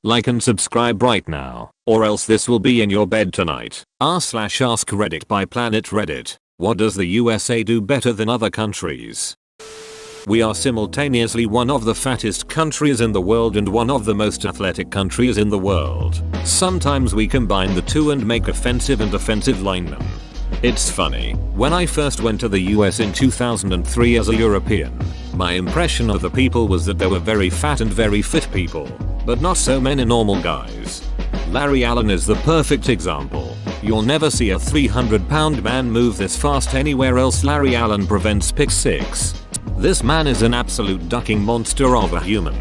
Like and subscribe right now, or else this will be in your bed tonight. r/ask Reddit by Planet Reddit. What does the USA do better than other countries? We are simultaneously one of the fattest countries in the world and one of the most athletic countries in the world. Sometimes we combine the two and make offensive and defensive linemen. It's funny, when I first went to the US in 2003 as a European, my impression of the people was that they were very fat and very fit people, but not so many normal guys. Larry Allen is the perfect example. You'll never see a 300-pound man move this fast anywhere else. Larry Allen prevents pick six. This man is an absolute ducking monster of a human.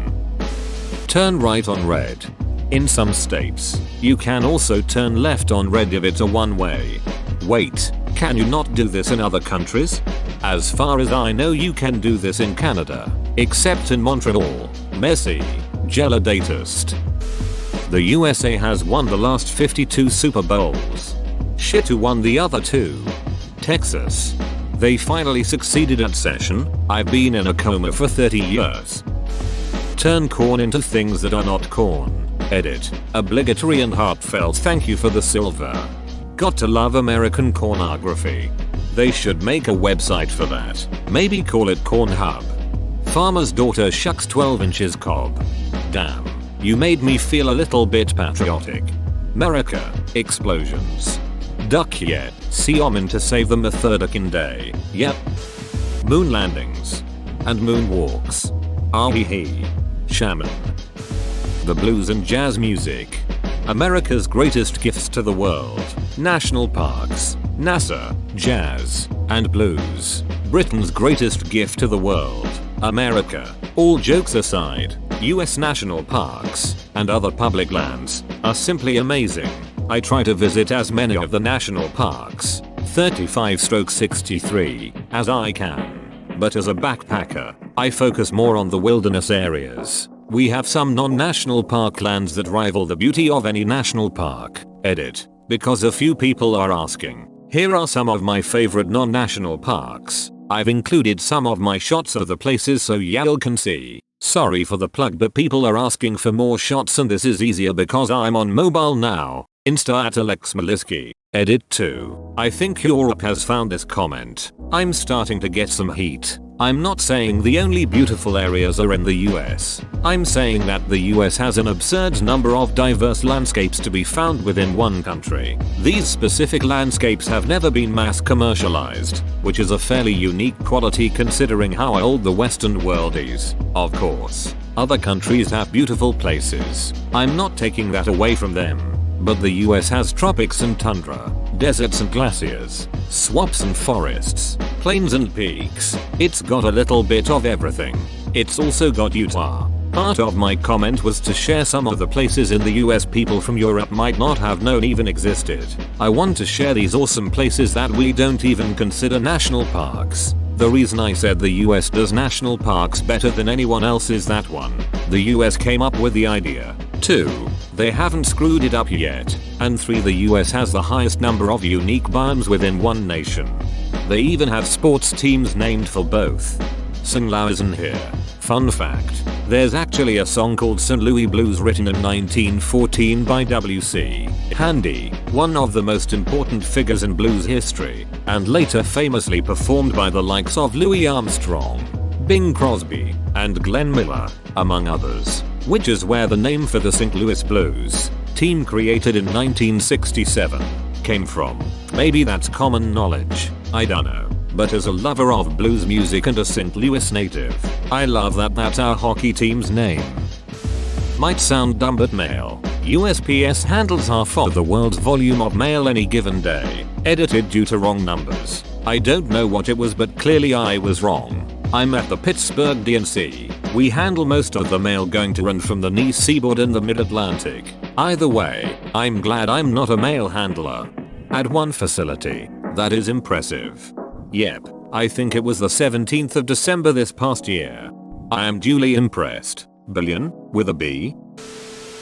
Turn right on red. In some states, you can also turn left on red if it's a one-way. Wait, can you not do this in other countries? As far as I know, you can do this in Canada, except in Montreal. Messi, Geladatist. The USA has won the last 52 Super Bowls. Shit, who won the other two? Texas. They finally succeeded at session. I've been in a coma for 30 years. Turn corn into things that are not corn. Edit. Obligatory and heartfelt thank you for the silver. Got to love American cornography. They should make a website for that. Maybe call it Corn Hub. Farmer's daughter shucks 12 inches cob. Damn. You made me feel a little bit patriotic. America. Explosions. Duck yet. See omen to save them a third day. Yep. Moon landings. And moonwalks. Ah-hee-hee. Shaman. The blues and jazz music. America's greatest gifts to the world. National parks. NASA. Jazz. And blues. Britain's greatest gift to the world. America. All jokes aside, US national parks and other public lands are simply amazing. I try to visit as many of the national parks, 35/63, as I can. But as a backpacker, I focus more on the wilderness areas. We have some non-national park lands that rival the beauty of any national park. Edit. Because a few people are asking. Here are some of my favorite non-national parks. I've included some of my shots of the places so y'all can see. Sorry for the plug, but people are asking for more shots and this is easier because I'm on mobile now. Insta at Alex Maliski. Edit 2. I think Europe has found this comment. I'm starting to get some heat. I'm not saying the only beautiful areas are in the US. I'm saying that the US has an absurd number of diverse landscapes to be found within one country. These specific landscapes have never been mass commercialized, which is a fairly unique quality considering how old the Western world is. Of course, other countries have beautiful places. I'm not taking that away from them. But the US has tropics and tundra, deserts and glaciers, swamps and forests, plains and peaks. It's got a little bit of everything. It's also got Utah. Part of my comment was to share some of the places in the US people from Europe might not have known even existed. I want to share these awesome places that we don't even consider national parks. The reason I said the US does national parks better than anyone else is that 1. The US came up with the idea. 2. They haven't screwed it up yet. And 3. The US has the highest number of unique biomes within one nation. They even have sports teams named for both. St. Louis isn't here. Fun fact, there's actually a song called St. Louis Blues written in 1914 by W.C. Handy, one of the most important figures in blues history, and later famously performed by the likes of Louis Armstrong, Bing Crosby, and Glenn Miller, among others, which is where the name for the St. Louis Blues, team created in 1967, came from. Maybe that's common knowledge, I don't know. But as a lover of blues music and a St. Louis native, I love that that's our hockey team's name. Might sound dumb but mail. USPS handles half of the world's volume of mail any given day, edited due to wrong numbers. I don't know what it was, but clearly I was wrong. I'm at the Pittsburgh DNC. We handle most of the mail going to and from the knee seaboard and the mid-Atlantic. Either way, I'm glad I'm not a mail handler. At one facility, that is impressive. Yep, I think it was the 17th of December this past year. I am duly impressed. Billion, with a B.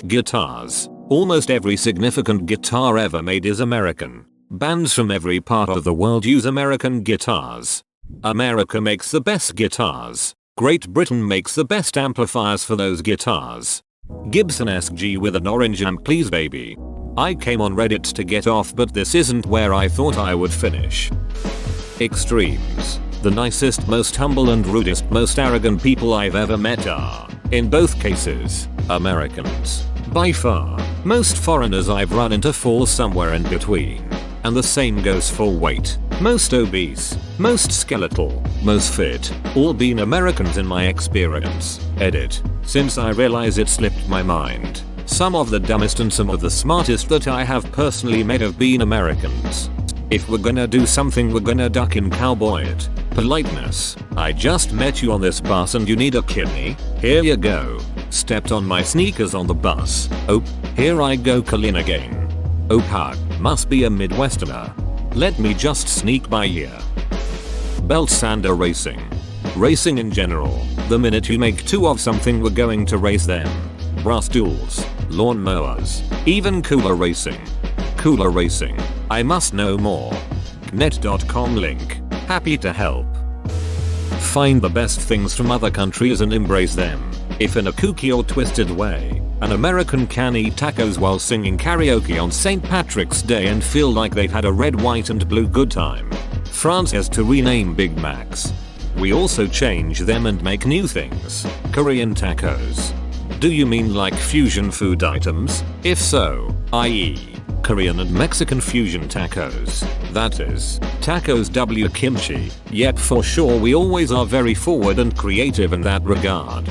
Guitars. Almost every significant guitar ever made is American. Bands from every part of the world use American guitars. America makes the best guitars. Great Britain makes the best amplifiers for those guitars. Gibson-esque G with an orange amp please baby. I came on Reddit to get off but this isn't where I thought I would finish. Extremes. The nicest, most humble and rudest, most arrogant people I've ever met are, in both cases, Americans. By far. Most foreigners I've run into fall somewhere in between. And the same goes for weight. Most obese, most skeletal, most fit, all been Americans in my experience. Edit. Since I realize it slipped my mind. Some of the dumbest and some of the smartest that I have personally met have been Americans. If we're gonna do something we're gonna duck in cowboy it. Politeness. I just met you on this bus and you need a kidney? Here you go. Stepped on my sneakers on the bus. Oh, here I go Colin again. Oh pug, must be a Midwesterner. Let me just sneak by here. Belt sander racing. Racing in general. The minute you make two of something we're going to race them. Brass tools, lawn mowers, even cooler racing. Cooler racing. I must know more. Net.com link. Happy to help. Find the best things from other countries and embrace them. If in a kooky or twisted way, an American can eat tacos while singing karaoke on St. Patrick's Day and feel like they've had a red, white and blue good time. France has to rename Big Macs. We also change them and make new things. Korean tacos. Do you mean like fusion food items? If so, i.e. Korean and Mexican fusion tacos. That is, tacos W kimchi. Yep, for sure we always are very forward and creative in that regard.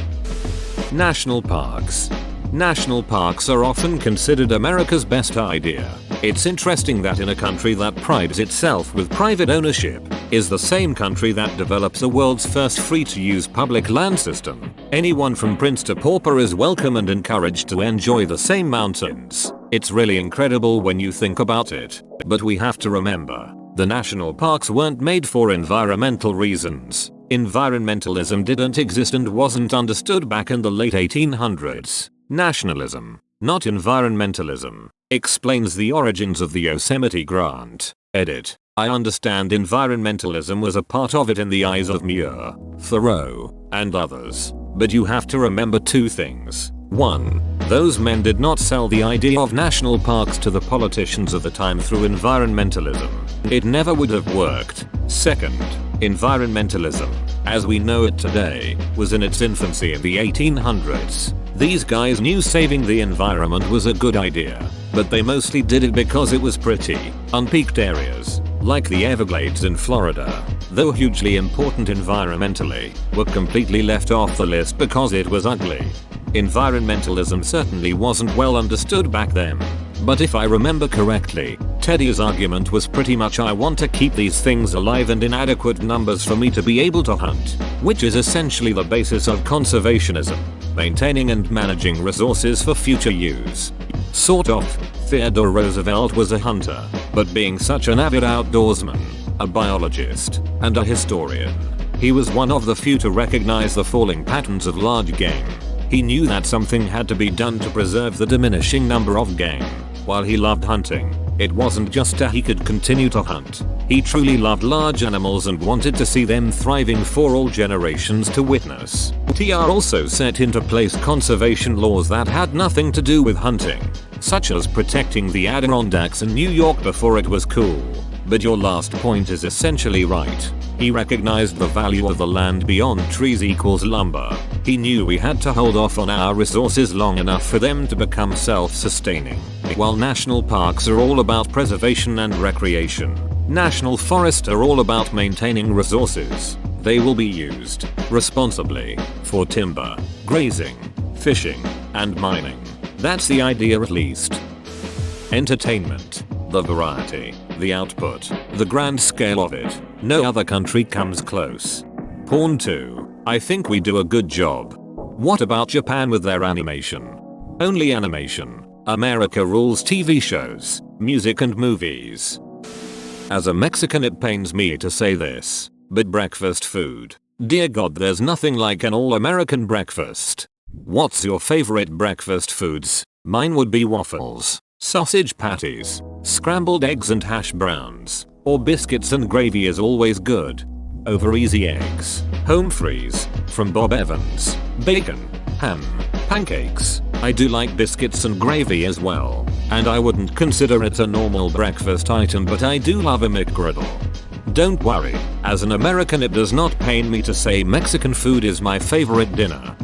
National parks. National parks are often considered America's best idea. It's interesting that in a country that prides itself with private ownership, is the same country that develops the world's first free-to-use public land system. Anyone from prince to pauper is welcome and encouraged to enjoy the same mountains. It's really incredible when you think about it. But we have to remember, the national parks weren't made for environmental reasons. Environmentalism didn't exist and wasn't understood back in the late 1800s. Nationalism, not environmentalism, explains the origins of the Yosemite grant. Edit. I understand environmentalism was a part of it in the eyes of Muir, Thoreau, and others. But you have to remember two things. 1. Those men did not sell the idea of national parks to the politicians of the time through environmentalism. It never would have worked. 2nd. Environmentalism, as we know it today, was in its infancy in the 1800s. These guys knew saving the environment was a good idea, but they mostly did it because it was pretty. Unpeaked areas, like the Everglades in Florida, though hugely important environmentally, were completely left off the list because it was ugly. Environmentalism certainly wasn't well understood back then. But if I remember correctly, Teddy's argument was pretty much I want to keep these things alive and in adequate numbers for me to be able to hunt, which is essentially the basis of conservationism, maintaining and managing resources for future use. Sort of. Theodore Roosevelt was a hunter, but being such an avid outdoorsman, a biologist, and a historian, he was one of the few to recognize the falling patterns of large game. He knew that something had to be done to preserve the diminishing number of game. While he loved hunting, it wasn't just he could continue to hunt. He truly loved large animals and wanted to see them thriving for all generations to witness. TR also set into place conservation laws that had nothing to do with hunting, such as protecting the Adirondacks in New York before it was cool. But your last point is essentially right. He recognized the value of the land beyond trees equals lumber. He knew we had to hold off on our resources long enough for them to become self-sustaining. While national parks are all about preservation and recreation, national forests are all about maintaining resources. They will be used responsibly for timber, grazing, fishing, and mining. That's the idea at least. Entertainment. The variety, the output, the grand scale of it. No other country comes close. Porn too. I think we do a good job. What about Japan with their animation? Only animation. America rules TV shows, music and movies. As a Mexican it pains me to say this, but breakfast food. Dear God, there's nothing like an all-American breakfast. What's your favorite breakfast foods? Mine would be waffles, sausage patties, scrambled eggs and hash browns, or biscuits and gravy is always good. Over easy eggs, home freeze, from Bob Evans, bacon, ham, pancakes, I do like biscuits and gravy as well, and I wouldn't consider it a normal breakfast item, but I do love a McGriddle. Don't worry, as an American it does not pain me to say Mexican food is my favorite dinner.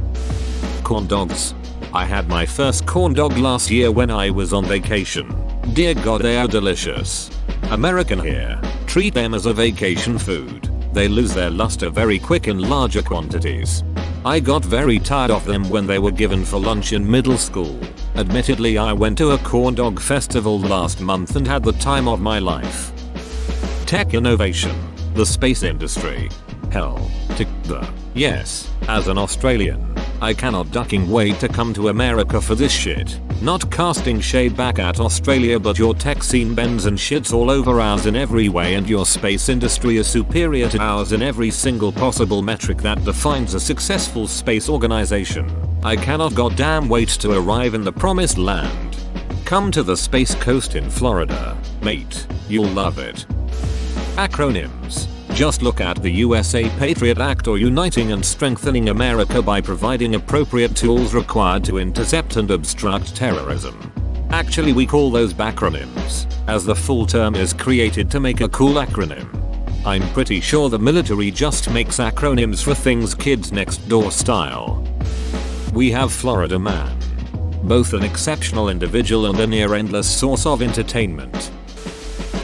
Corn dogs. I had my first corn dog last year when I was on vacation. Dear God, they are delicious. American here, treat them as a vacation food. They lose their luster very quick in larger quantities. I got very tired of them when they were given for lunch in middle school. Admittedly, I went to a corn dog festival last month and had the time of my life. Tech innovation. The space industry. Hell, yes, as an Australian, I cannot ducking wait to come to America for this shit. Not casting shade back at Australia, but your tech scene bends and shits all over ours in every way, and your space industry is superior to ours in every single possible metric that defines a successful space organization. I cannot goddamn wait to arrive in the promised land. Come to the Space Coast in Florida, mate, you'll love it. Acronyms. Just look at the USA Patriot Act, or uniting and strengthening America by providing appropriate tools required to intercept and obstruct terrorism. Actually, we call those backronyms, as the full term is created to make a cool acronym. I'm pretty sure the military just makes acronyms for things kids next door style. We have Florida Man. Both an exceptional individual and a near endless source of entertainment.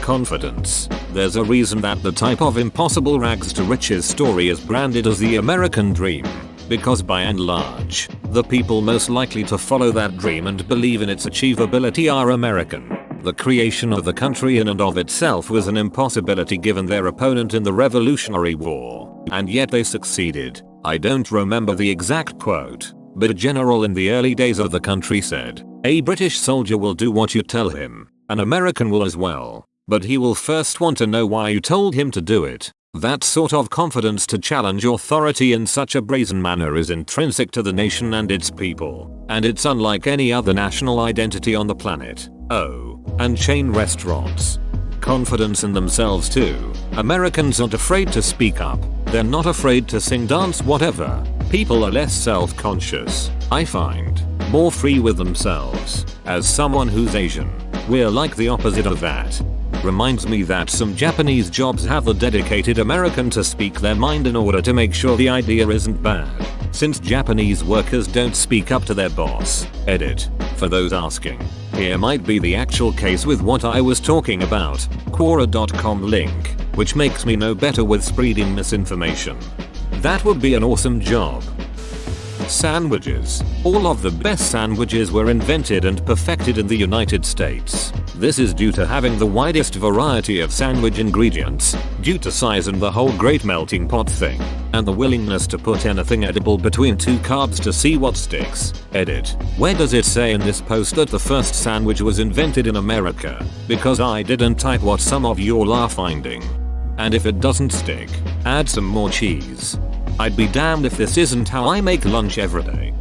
Confidence. There's a reason that the type of impossible rags to riches story is branded as the American dream, because by and large, the people most likely to follow that dream and believe in its achievability are American. The creation of the country in and of itself was an impossibility given their opponent in the Revolutionary War, and yet they succeeded. I don't remember the exact quote, but a general in the early days of the country said, "A British soldier will do what you tell him, an American will as well. But he will first want to know why you told him to do it." That sort of confidence to challenge authority in such a brazen manner is intrinsic to the nation and its people, and it's unlike any other national identity on the planet. Oh, and chain restaurants. Confidence in themselves too. Americans aren't afraid to speak up. They're not afraid to sing, dance, whatever. People are less self-conscious, I find, more free with themselves. As someone who's Asian, we're like the opposite of that. Reminds me that some Japanese jobs have a dedicated American to speak their mind in order to make sure the idea isn't bad. Since Japanese workers don't speak up to their boss. Edit. For those asking, here might be the actual case with what I was talking about. Quora.com link, which makes me no better with spreading misinformation. That would be an awesome job. Sandwiches. All of the best sandwiches were invented and perfected in the United States. This is due to having the widest variety of sandwich ingredients, due to size and the whole great melting pot thing, and the willingness to put anything edible between two carbs to see what sticks. Edit. Where does it say in this post that the first sandwich was invented in America? Because I didn't type what some of y'all are finding. And if it doesn't stick, add some more cheese. I'd be damned if this isn't how I make lunch every day.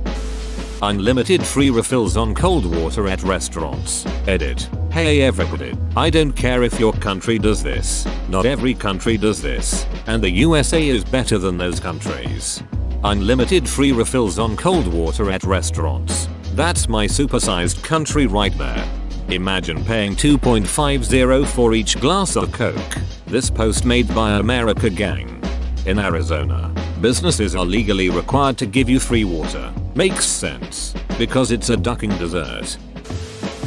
Unlimited free refills on cold water at restaurants. Edit. Hey everybody, I don't care if your country does this. Not every country does this, and the USA is better than those countries. Unlimited free refills on cold water at restaurants. That's my supersized country right there. Imagine paying $2.50 for each glass of Coke. This post made by America Gang. In Arizona, businesses are legally required to give you free water. Makes sense, because it's a ducking dessert.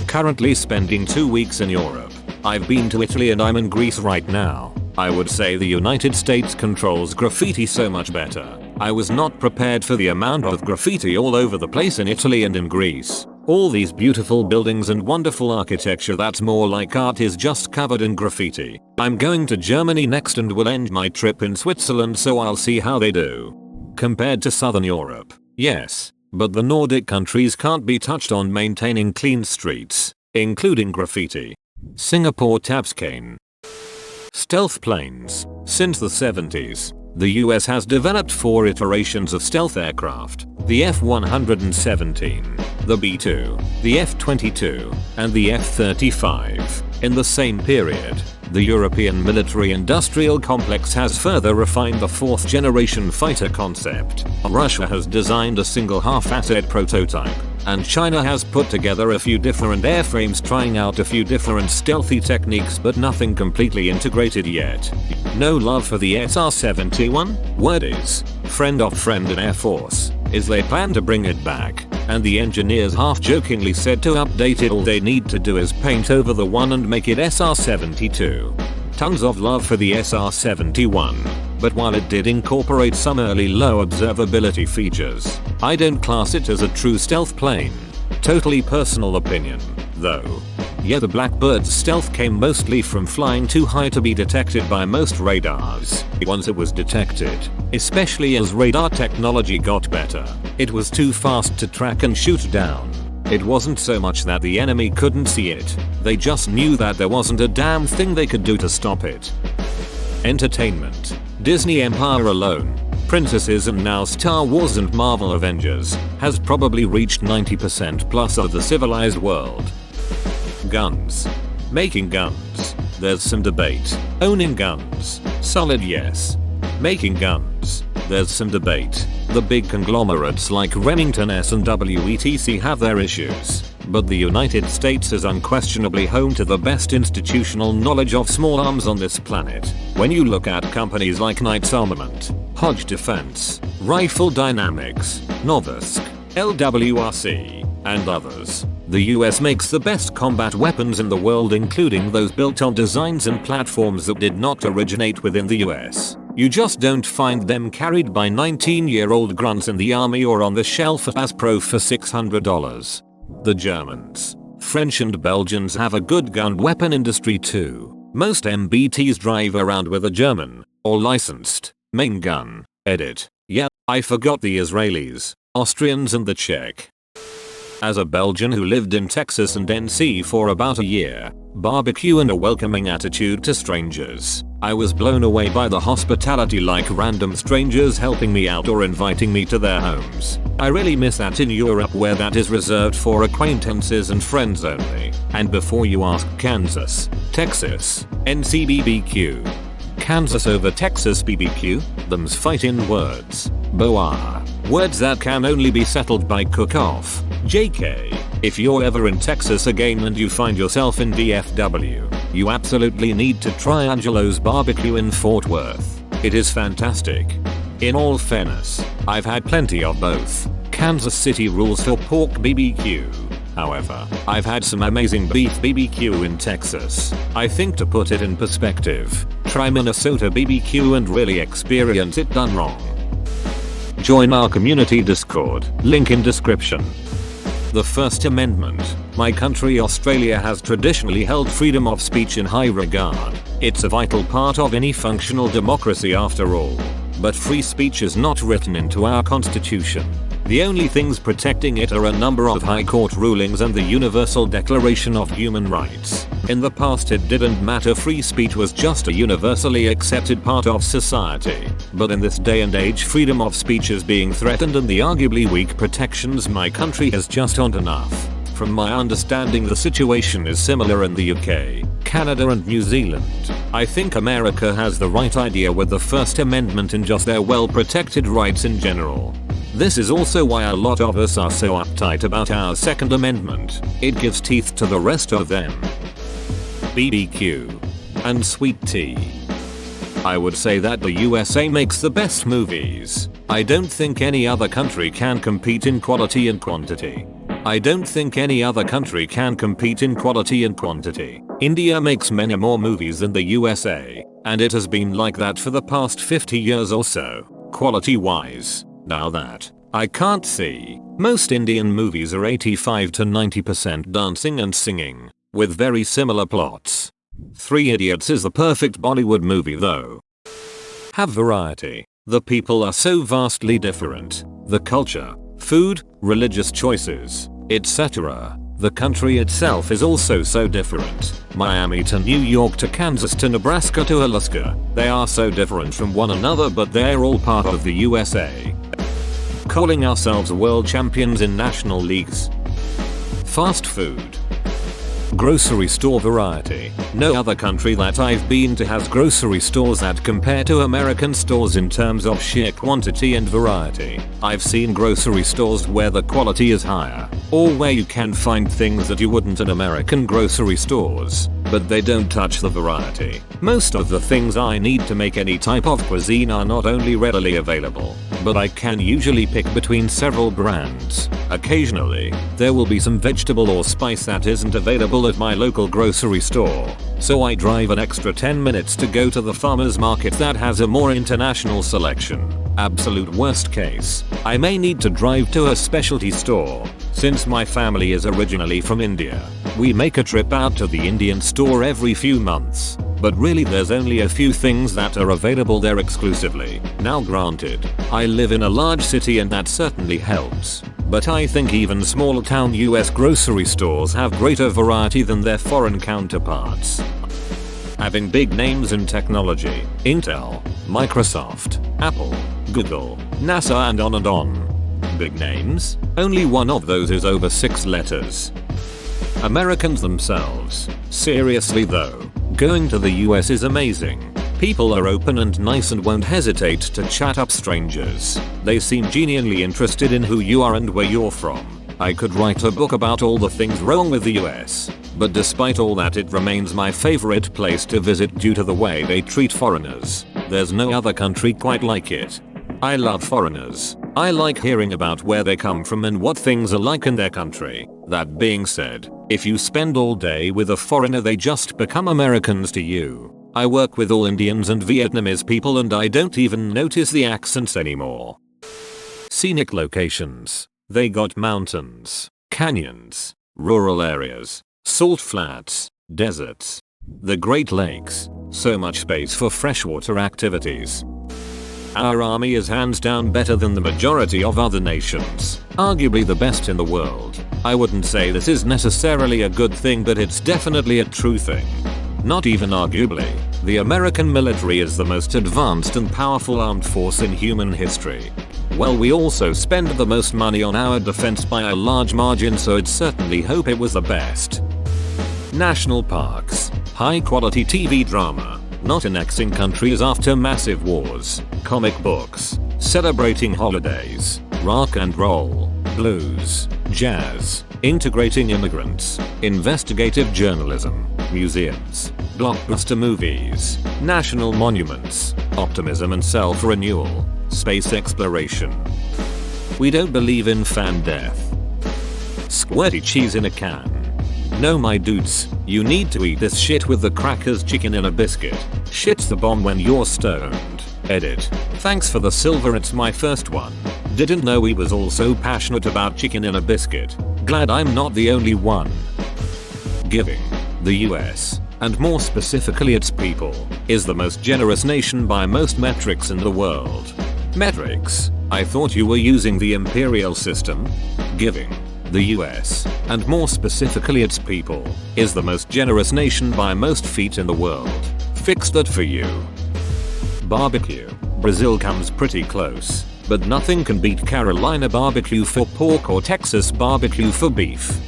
Currently spending 2 weeks in Europe. I've been to Italy and I'm in Greece right now. I would say the United States controls graffiti so much better. I was not prepared for the amount of graffiti all over the place in Italy and in Greece. All these beautiful buildings and wonderful architecture that's more like art is just covered in graffiti. I'm going to Germany next and will end my trip in Switzerland, so I'll see how they do. Compared to Southern Europe, yes, but the Nordic countries can't be touched on maintaining clean streets, including graffiti. Singapore taps cane. Stealth planes. Since the 70s, the US has developed 4 iterations of stealth aircraft: the F-117, the B-2, the F-22, and the F-35. In the same period, the European military-industrial complex has further refined the 4th-generation fighter concept. Russia has designed a single half-asset prototype, And China has put together a few different airframes, trying out a few different stealthy techniques, but nothing completely integrated yet. No love for the SR-71? Word is, friend of friend in Air Force, is they plan to bring it back, and the engineers half-jokingly said to update it all they need to do is paint over the one and make it SR-72. Tons of love for the SR-71, but while it did incorporate some early low observability features, I don't class it as a true stealth plane. Totally personal opinion, though. Yeah, the Blackbird's stealth came mostly from flying too high to be detected by most radars. Once it was detected, especially as radar technology got better, it was too fast to track and shoot down. It wasn't so much that the enemy couldn't see it, they just knew that there wasn't a damn thing they could do to stop it. Entertainment. Disney Empire alone, Princesses and now Star Wars and Marvel Avengers, has probably reached 90% plus of the civilized world. Guns. Making guns. There's some debate. Owning guns. Solid yes. Making guns. There's some debate. The big conglomerates like Remington S&W etc. have their issues, but the United States is unquestionably home to the best institutional knowledge of small arms on this planet. When you look at companies like Knight's Armament, Hodge Defense, Rifle Dynamics, Novisk, LWRC, and others, the US makes the best combat weapons in the world, including those built on designs and platforms that did not originate within the US. You just don't find them carried by 19-year-old grunts in the army or on the shelf at Aspro for $600. The Germans, French and Belgians have a good gun weapon industry too. Most MBTs drive around with a German, or licensed, main gun. Edit. Yeah, I forgot the Israelis, Austrians and the Czech. As a Belgian who lived in Texas and NC for about a year, barbecue and a welcoming attitude to strangers, I was blown away by the hospitality, like random strangers helping me out or inviting me to their homes. I really miss that in Europe, where that is reserved for acquaintances and friends only. And before you ask, Kansas, Texas, NC BBQ. Kansas over Texas BBQ? Them's fightin' words. Boah. Words that can only be settled by cook-off. JK. If you're ever in Texas again and you find yourself in DFW, you absolutely need to try Angelo's Barbecue in Fort Worth. It is fantastic. In all fairness, I've had plenty of both. Kansas City rules for pork BBQ. However, I've had some amazing beef BBQ in Texas. I think, to put it in perspective, try Minnesota BBQ and really experience it done wrong. Join our community Discord, link in description. The First Amendment. My country Australia has traditionally held freedom of speech in high regard. It's a vital part of any functional democracy after all. But free speech is not written into our constitution. The only things protecting it are a number of high court rulings and the Universal Declaration of Human Rights. In the past it didn't matter, free speech was just a universally accepted part of society. But in this day and age, freedom of speech is being threatened, and the arguably weak protections my country has just aren't enough. From my understanding, the situation is similar in the UK, Canada and New Zealand. I think America has the right idea with the First Amendment and just their well-protected rights in general. This is also why a lot of us are so uptight about our Second Amendment. It gives teeth to the rest of them. BBQ. And sweet tea. I would say that the USA makes the best movies. I don't think any other country can compete in quality and quantity. India makes many more movies than the USA, and it has been like that for the past 50 years or so, quality-wise. Now that I can't see. Most Indian movies are 85 to 90% dancing and singing, with very similar plots. Three Idiots is the perfect Bollywood movie though. Have variety. The people are so vastly different. The culture, food, religious choices, etc. The country itself is also so different. Miami to New York to Kansas to Nebraska to Alaska. They are so different from one another, but they're all part of the USA. Calling ourselves world champions in national leagues. Fast food. Grocery store variety. No other country that I've been to has grocery stores that compare to American stores in terms of sheer quantity and variety. I've seen grocery stores where the quality is higher, or where you can find things that you wouldn't in American grocery stores, but they don't touch the variety. Most of the things I need to make any type of cuisine are not only readily available, but I can usually pick between several brands. Occasionally, there will be some vegetable or spice that isn't available at my local grocery store, so I drive an extra 10 minutes to go to the farmer's market that has a more international selection. Absolute worst case, I may need to drive to a specialty store. Since my family is originally from India, we make a trip out to the Indian store every few months. But really there's only a few things that are available there exclusively. Now granted, I live in a large city and that certainly helps. But I think even small town US grocery stores have greater variety than their foreign counterparts. Having big names in technology, Intel, Microsoft, Apple, Google, NASA and on. Big names? Only one of those is over 6 letters. Americans themselves. Seriously though, going to the US is amazing. People are open and nice and won't hesitate to chat up strangers. They seem genuinely interested in who you are and where you're from. I could write a book about all the things wrong with the US, but despite all that it remains my favorite place to visit due to the way they treat foreigners. There's no other country quite like it. I love foreigners. I like hearing about where they come from and what things are like in their country. That being said, if you spend all day with a foreigner they just become Americans to you. I work with all Indians and Vietnamese people and I don't even notice the accents anymore. Scenic locations. They got mountains, canyons, rural areas, salt flats, deserts, the Great Lakes, so much space for freshwater activities. Our army is hands down better than the majority of other nations, arguably the best in the world. I wouldn't say this is necessarily a good thing, but it's definitely a true thing. Not even arguably, the American military is the most advanced and powerful armed force in human history. Well, we also spend the most money on our defense by a large margin, so I'd certainly hope it was the best. National parks. High quality TV drama. Not annexing countries after massive wars. Comic books. Celebrating holidays. Rock and roll. Blues. Jazz. Integrating immigrants. Investigative journalism. Museums. Blockbuster movies. National monuments. Optimism and self-renewal. Space exploration. We don't believe in fan death. Squirty cheese in a can. No my dudes, you need to eat this shit with the crackers chicken in a biscuit. Shit's the bomb when you're stoned. Edit. Thanks for the silver, it's my first one. Didn't know he was also passionate about chicken in a biscuit. Glad I'm not the only one. Giving. The US, and more specifically its people, is the most generous nation by most metrics in the world. Metrics? I thought you were using the imperial system. Giving. The US, and more specifically its people, is the most generous nation by most feet in the world. Fix that for you. Barbecue. Brazil comes pretty close, but nothing can beat Carolina barbecue for pork or Texas barbecue for beef.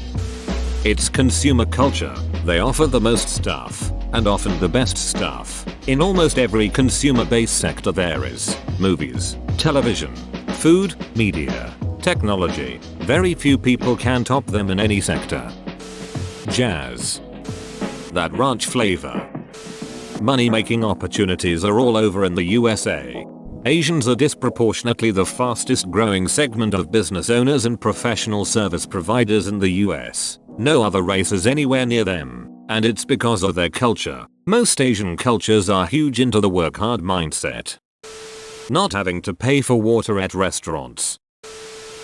It's consumer culture. They offer the most stuff, and often the best stuff, in almost every consumer-based sector there is. Movies, television, food, media, technology. Very few people can top them in any sector. Jazz. That ranch flavor. Money-making opportunities are all over in the USA. Asians are disproportionately the fastest growing segment of business owners and professional service providers in the US. No other race is anywhere near them, and it's because of their culture. Most Asian cultures are huge into the work hard mindset. Not having to pay for water at restaurants.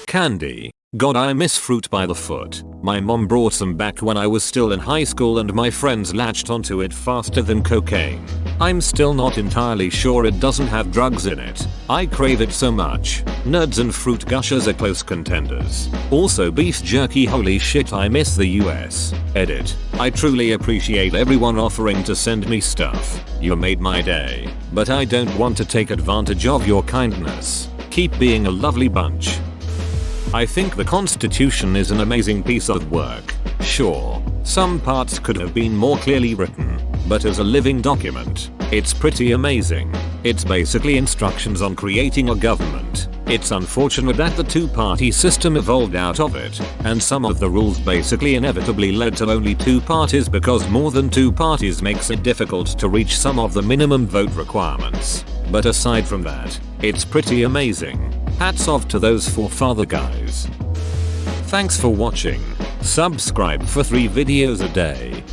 Candy. God, I miss fruit by the foot. My mom brought some back when I was still in high school and my friends latched onto it faster than cocaine. I'm still not entirely sure it doesn't have drugs in it. I crave it so much. Nerds and fruit gushers are close contenders. Also beef jerky, holy shit, I miss the US. Edit. I truly appreciate everyone offering to send me stuff. You made my day. But I don't want to take advantage of your kindness. Keep being a lovely bunch. I think the Constitution is an amazing piece of work. Sure, Some parts could have been more clearly written, but as a living document, it's pretty amazing. It's basically instructions on creating a government. It's unfortunate that the two-party system evolved out of it, and some of the rules basically inevitably led to only two parties because more than two parties makes it difficult to reach some of the minimum vote requirements. But aside from that, it's pretty amazing. Hats off to those forefather guys. Thanks for watching. Subscribe for 3 videos a day.